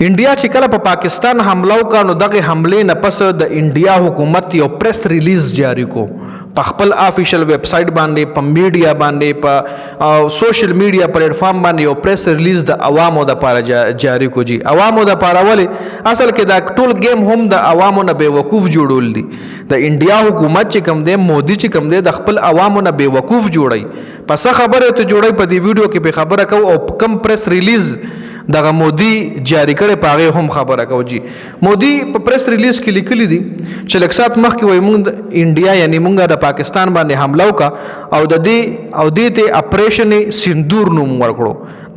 انډیا چې کله په پاکستان حمله وکړه نو دغه حملې نه پس د انډیا حکومت یو پریس ریلیز جاری کو په خپل افیشل ویب سټ باندې په میډیا باندې په سوشل میډیا پلیټ فارم باندې یو پریس ریلیز د عوامو د لپاره جاری کو جی عوامو د لپاره ولې اصل کې دا ټول گیم هم د عوامو نه بیوقوف جوړول دي د انډیا حکومت چې کوم دی مودي چې کوم دی د خپل عوامو نه بیوقوف جوړي پس خبره ته جوړي په دې ویډیو کې به خبره کو او کم پریس ریلیز دغه مودي جاری کړي پاغه هم خبره کو جی مودي په پریس ریلیز کې لیکلي دي چې لکسات مخکې وای مونږ انډیا یعنی مونږ د پاکستان باندې حمله وکړه او د دې اپریشن سندور نوم ورکړو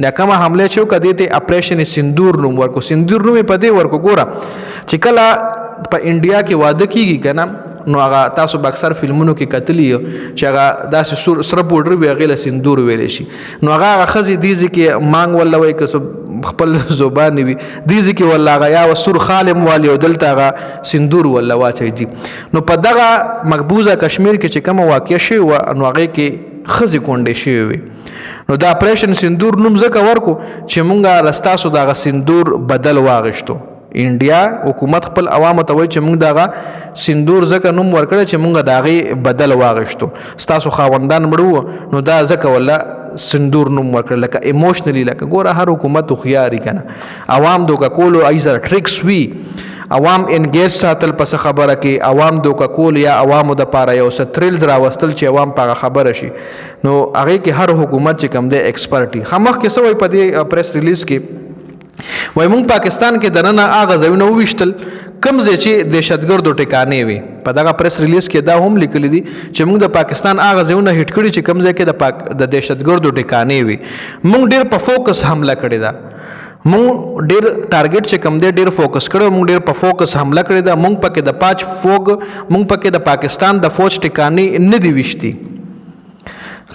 ناکامه حمله چې کدی ته اپریشن سندور نوم ورکو سندور نوم په دې ورکو ګوره چې کله په انډیا کې واده کیږي کنه نو هغه تاسو به اکثر فلمونو کې کتلی چې هغه داسې سره بورډر وي هغې له سندور ویلی شي نو هغه ښځې دې ځای کې مانګ وله وایي که خپل زبانې وي دې ځای کې وله هغه یا سور خالم والي او دلته هغه سندور وله واچوي دي نو په دغه مقبوضه کشمیر کې چې کومه واقع شوې وه نو هغې کې ښځې کونډې شوې وي نو د اپریشن سندور نوم ځکه ورکو چې مونږ له ستاسو دغه سندور بدل واغېشتو انډیا حکومت خپل عوامو ته وایي چې موږ دغه سندور ځکه نوم ورکړی چې موږ د هغې بدل واغېشتو ستاسو خاوندان مړه نو دا ځکه وله سندور نوم ورکړی لکه ایموشنلی لکه ګوره هر حکومت هوښیار وي که نه عوام دوکه کولو ای سره ټریکس وي عوام انګیج ساتل پس خبره کې عوام دوکه کول یا عوامو دپاره یو څه تھرلز راوستل چې عوام په هغه خبره شي نو هغې کې هر حکومت چې کوم دی ایکسپرټ وي ښه مخکې څه وایي په دې پریس ریلیز کې وای مونږ پاکستان کې دننه هغه ځایونه وویشتل کوم ځای چې دهشتګردو ټکانې وي په دغه پریس ریلیز کې دا هم لیکلي دي چې موږ د پاکستان هغه ځایونه هیټ کړي چې کوم ځای کې د دهشتګردو ټکانې وي موږ ډېر په فوکس حمله کړې ده مونږ ډېر ټارګټ چې کوم دی ډېر فوکس کړی مونږ ډېر په فوکس حمله کړې ده مونږ پکې د مونږ پکې د پاکستان د فوج ټکانې نه دي ویشتي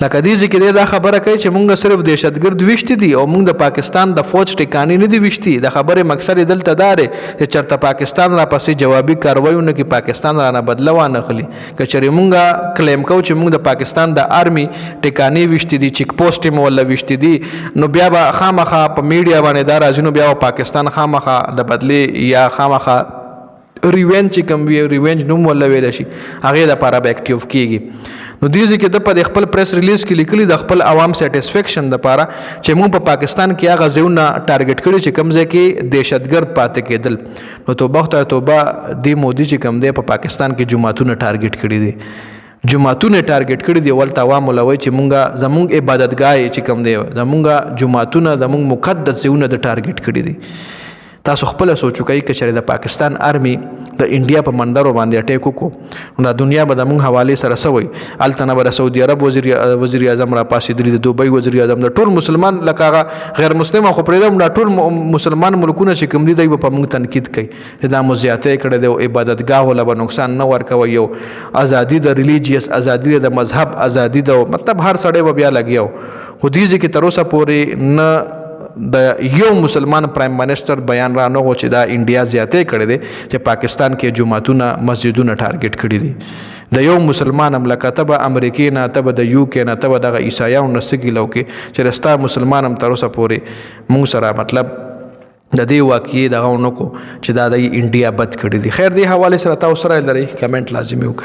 لکه دې ځای کې دا خبره کوي چې مونږ صرف دهشتګرد ویشتي دي او مونږ د پاکستان د فوج ټکانې نه دي ویشتي د خبرې مقصد دلته دا دی چې چېرته پاکستان راپسې جوابي کاروایي ونه کړي پاکستان رانه بدله وانخلي که چېرې مونږ کلیم کوو چې مونږ د پاکستان د آرمي ټکانې ویشتي دي چیک پوسټ یې مو وله ویشتي دي نو بیا به خامخا په میډیا باندې دا راځي نو بیا به پاکستان خامخا د بدلې یا خامخا ریوینج چې کوم وي ریوینج نوم وله ویلی شي هغې دپاره به اکټیو کېږي نو دې ځای کې د په خپل پریس ریلیز کې لیکلي د خپل عوام سیټسفیکشن دپاره چې موږ په پاکستان کې هغه ځایونه ټارګټ کړي چې کوم ځای کې دهشتګرد پاتې کېدل نو توبه خدای توبه دې مودي چې کوم دی په پاکستان کې جوماتونه ټارګټ کړي دي جوماتونه ټارګټ کړي دي ولته عوام ولوي چې مونږ زمونږ عبادتګاه چې کوم دی زمونږ جوماتونه زمونږ مقدس ځایونه د ټارګټ کړي دي تاسو خپل سوچو کوي چې د پاکستان آرمي د انډیا په منډرو باندې اٹیک وکړو نو د دنیا به د مونږ حوالې سره سوي هلته نه به د سعودي عرب وزیر اعظم را پاسېدلي د دوبۍ وزیر اعظم د ټول مسلمان لکه هغه غیر مسلم خو پرېږدم دا ټول مسلمان ملکونه چې کوم دي دوی به په مونږ تنقید کوي چې دا مو زیاتی کړی دی او عبادتګاهو له به نقصان نه ورکوي یو ازادي د ریلیجیس ازادي د مذهب ازادي د مطلب هر سړی به بیا لګیا خو دې ځای کې تر اوسه پورې نه د یو مسلمان پرایم منسټر بیان را نه و چې دا انډیا زیاتی کړی دی چې پاکستان کې جوماتونه مسجدونه ټارګټ کړي دي د یو مسلمان هم لکه ته به امریکې نه ته به د یو کې نه ته به دغه عیسایانو نه څه ګیله وکړې چې ستا مسلمان هم تر اوسه پورې موږ سره مطلب د دې واقعې دغه ونه کړو چې دا د انډیا بد کړي دي خیر دې حوالې سره تاسو سره لرئ کمنټ لازمي وکړئ